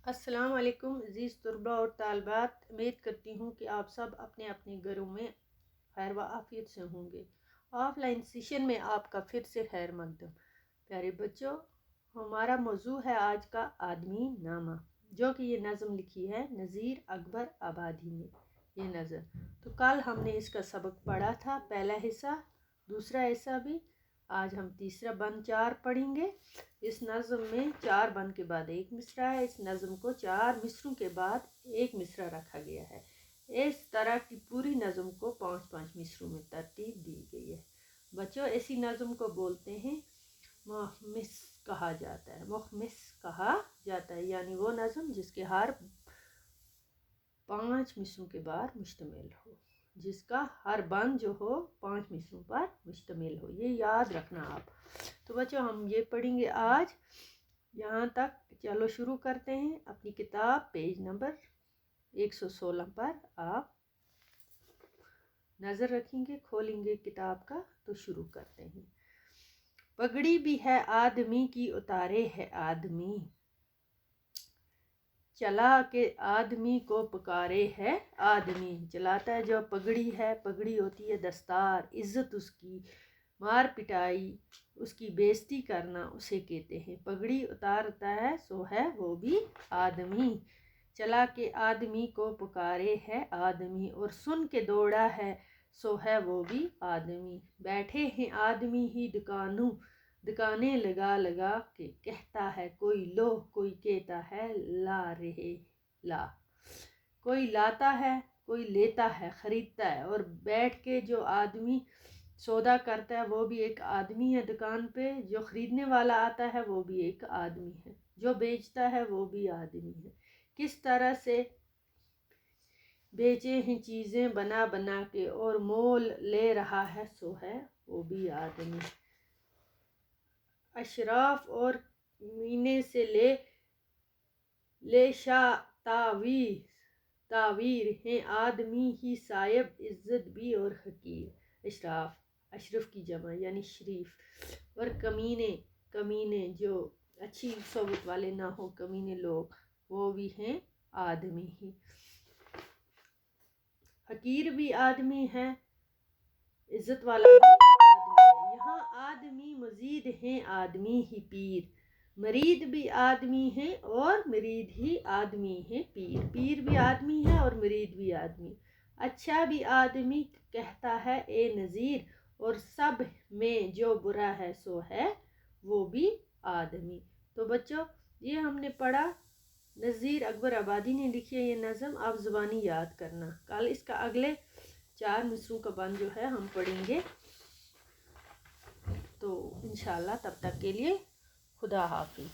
السلام علیکم عزیز طلباء اور طالبات، امید کرتی ہوں کہ آپ سب اپنے اپنے گھروں میں خیر و عافیت سے ہوں گے۔ آف لائن سیشن میں آپ کا پھر سے خیر مقدم۔ پیارے بچوں، ہمارا موضوع ہے آج کا آدمی نامہ، جو کہ یہ نظم لکھی ہے نذیر اکبر آبادی نے۔ یہ نظم تو کل ہم نے اس کا سبق پڑھا تھا، پہلا حصہ، دوسرا حصہ بھی۔ آج ہم تیسرا بند 4 پڑھیں گے۔ اس نظم میں 4 بند کے بعد ایک مصرع ہے۔ اس نظم کو 4 مصروں کے بعد ایک مصرع رکھا گیا ہے۔ اس طرح کی پوری نظم کو 5-5 مصروں میں ترتیب دی گئی ہے۔ بچوں، ایسی نظم کو بولتے ہیں مخمس کہا جاتا ہے۔ مخمس کہا جاتا ہے یعنی وہ نظم جس کے ہر 5 مصروں کے بعد مشتمل ہو، جس کا ہر بند جو ہو 5 مصروں پر مشتمل ہو۔ یہ یاد رکھنا آپ۔ تو بچوں، ہم یہ پڑھیں گے آج یہاں تک۔ چلو شروع کرتے ہیں۔ اپنی کتاب پیج نمبر 116 پر آپ نظر رکھیں گے، کھولیں گے کتاب کا تو شروع کرتے ہیں۔ پگڑی بھی ہے آدمی کی، اتارے ہے آدمی، چلا کے آدمی کو پکارے ہے آدمی۔ چلاتا ہے جو پگڑی ہے، پگڑی ہوتی ہے دستار، عزت اس کی، مار پٹائی اس کی بےزتی کرنا اسے کہتے ہیں۔ پگڑی اتارتا ہے سو ہے وہ بھی آدمی، چلا کے آدمی کو پکارے ہے آدمی، اور سن کے دوڑا ہے سو ہے وہ بھی آدمی۔ بیٹھے ہیں آدمی ہی دکانیں لگا لگا کے، کہتا ہے کوئی لو، کوئی کہتا ہے لا رہے لا۔ کوئی لاتا ہے، کوئی لیتا ہے، خریدتا ہے، اور بیٹھ کے جو آدمی سودا کرتا ہے وہ بھی ایک آدمی ہے دکان پہ، جو خریدنے والا آتا ہے وہ بھی ایک آدمی ہے، جو بیچتا ہے وہ بھی آدمی ہے۔ کس طرح سے بیچے ہیں چیزیں بنا بنا کے، اور مول لے رہا ہے سو ہے وہ بھی آدمی۔ اشراف اور مینے سے لے شاہ تعویر ہیں آدمی ہی صاحب عزت بھی اور حقیر۔ اشراف، اشرف کی جمع یعنی شریف، اور کمینے جو اچھی صحبت والے نہ ہو، کمینے لوگ، وہ بھی ہیں آدمی ہی۔ حقیر بھی آدمی ہے، عزت والا بھی آدمی ہے۔ یہاں آدمی مزید ہیں آدمی ہی پیر، مرید بھی آدمی ہیں اور مرید ہی آدمی ہیں پیر۔ پیر بھی آدمی ہے اور مرید بھی آدمی۔ اچھا بھی آدمی کہتا ہے اے نذیر، اور سب میں جو برا ہے سو ہے وہ بھی آدمی۔ تو بچوں، یہ ہم نے پڑھا، نذیر اکبر آبادی نے لکھی ہے یہ نظم۔ آپ زبانی یاد کرنا۔ کل اس کا اگلے 4 مصروں کا بند جو ہے ہم پڑھیں گے۔ تو انشاءاللہ تب تک کے لیے خدا حافظ۔